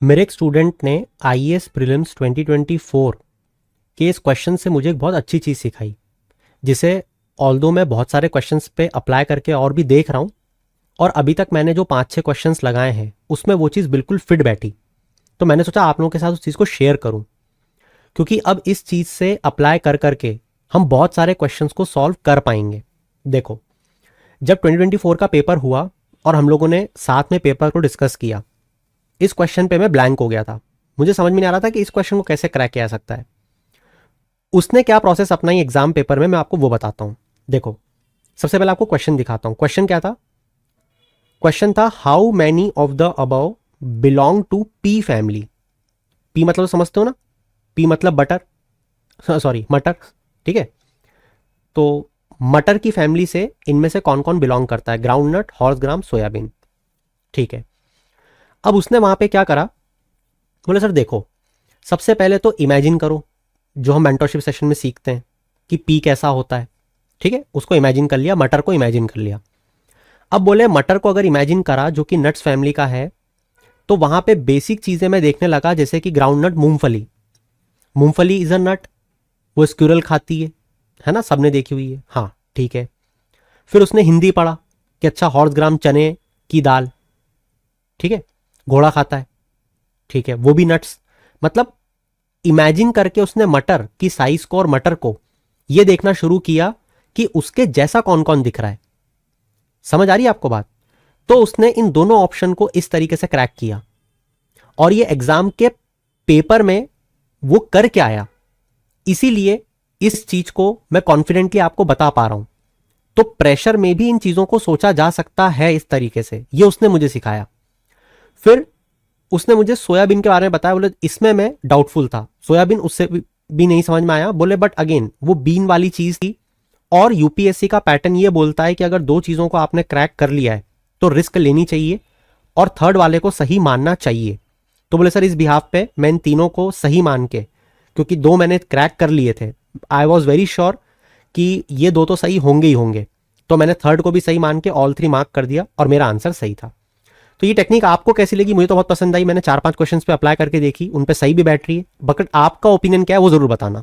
मेरे एक स्टूडेंट ने आईएएस प्रीलिम्स 2024 के इस क्वेश्चन से मुझे एक बहुत अच्छी चीज़ सिखाई, जिसे ऑल्दो मैं बहुत सारे क्वेश्चंस पे अप्लाई करके और भी देख रहा हूँ, और अभी तक मैंने जो 5-6 क्वेश्चंस लगाए हैं उसमें वो चीज़ बिल्कुल फिट बैठी। तो मैंने सोचा आप लोगों के साथ उस चीज़ को शेयर करूँ, क्योंकि अब इस चीज़ से अप्लाई कर करके हम बहुत सारे क्वेश्चंस को सॉल्व कर पाएंगे। देखो, जब 2024 का पेपर हुआ और हम लोगों ने साथ में पेपर को डिस्कस किया, इस क्वेश्चन पे मैं ब्लैंक हो गया था। मुझे समझ में नहीं आ रहा था कि इस क्वेश्चन को कैसे क्रैक किया जा सकता है। उसने क्या प्रोसेस अपनाई एग्जाम पेपर में, मैं आपको वो बताता हूं। देखो, सबसे पहले आपको क्वेश्चन दिखाता हूं। क्वेश्चन क्या था? क्वेश्चन था how many of the above belong to P family. P मतलब समझते हो ना? पी मतलब बटर, सॉरी मटर, ठीक है? तो मटर की फैमिली से इनमें से कौन कौन बिलोंग करता है? ग्राउंड नट, हॉर्स ग्राम, सोयाबीन, ठीक है। अब उसने वहां पे क्या करा, बोले सर देखो, सबसे पहले तो इमेजिन करो, जो हम मेंटरशिप सेशन में सीखते हैं कि पी कैसा होता है, ठीक है? उसको इमेजिन कर लिया, मटर को इमेजिन कर लिया। अब बोले मटर को अगर इमेजिन करा जो कि नट्स फैमिली का है, तो वहां पे बेसिक चीजें मैं देखने लगा, जैसे कि ग्राउंड नट, मूंगफली। मूंगफली इज अ नट, वो स्क्विरल खाती है ना? सबने देखी हुई है, हाँ ठीक है। फिर उसने हिंदी पढ़ा कि अच्छा हॉर्स ग्राम चने की दाल, ठीक है, घोड़ा खाता है, ठीक है, वो भी नट्स। मतलब इमेजिन करके उसने मटर की साइज को और मटर को यह देखना शुरू किया कि उसके जैसा कौन कौन दिख रहा है। समझ आ रही है आपको बात? तो उसने इन दोनों ऑप्शन को इस तरीके से क्रैक किया, और ये एग्जाम के पेपर में वो करके आया। इसीलिए इस चीज को मैं कॉन्फिडेंटली आपको बता पा रहा हूं। तो प्रेशर में भी इन चीजों को सोचा जा सकता है इस तरीके से, ये उसने मुझे सिखाया। फिर उसने मुझे सोयाबीन के बारे में बताया। बोले इसमें मैं डाउटफुल था, सोयाबीन उससे भी नहीं समझ में आया। बोले बट अगेन वो बीन वाली चीज थी, और यूपीएससी का पैटर्न ये बोलता है कि अगर दो चीजों को आपने क्रैक कर लिया है तो रिस्क लेनी चाहिए और थर्ड वाले को सही मानना चाहिए। तो बोले सर इस बिहाफ पे मैं इन तीनों को सही मान के, क्योंकि दो मैंने क्रैक कर लिए थे, आई वॉज वेरी श्योर कि ये दो तो सही होंगे ही होंगे, तो मैंने थर्ड को भी सही मान के ऑल 3 मार्क कर दिया और मेरा आंसर सही था। तो ये टेक्निक आपको कैसी लगी? मुझे तो बहुत पसंद आई। मैंने 4-5 क्वेश्चंस पे अप्लाई करके देखी, उन पे सही भी बैठ रही है। बट आपका ओपिनियन क्या है वो जरूर बताना।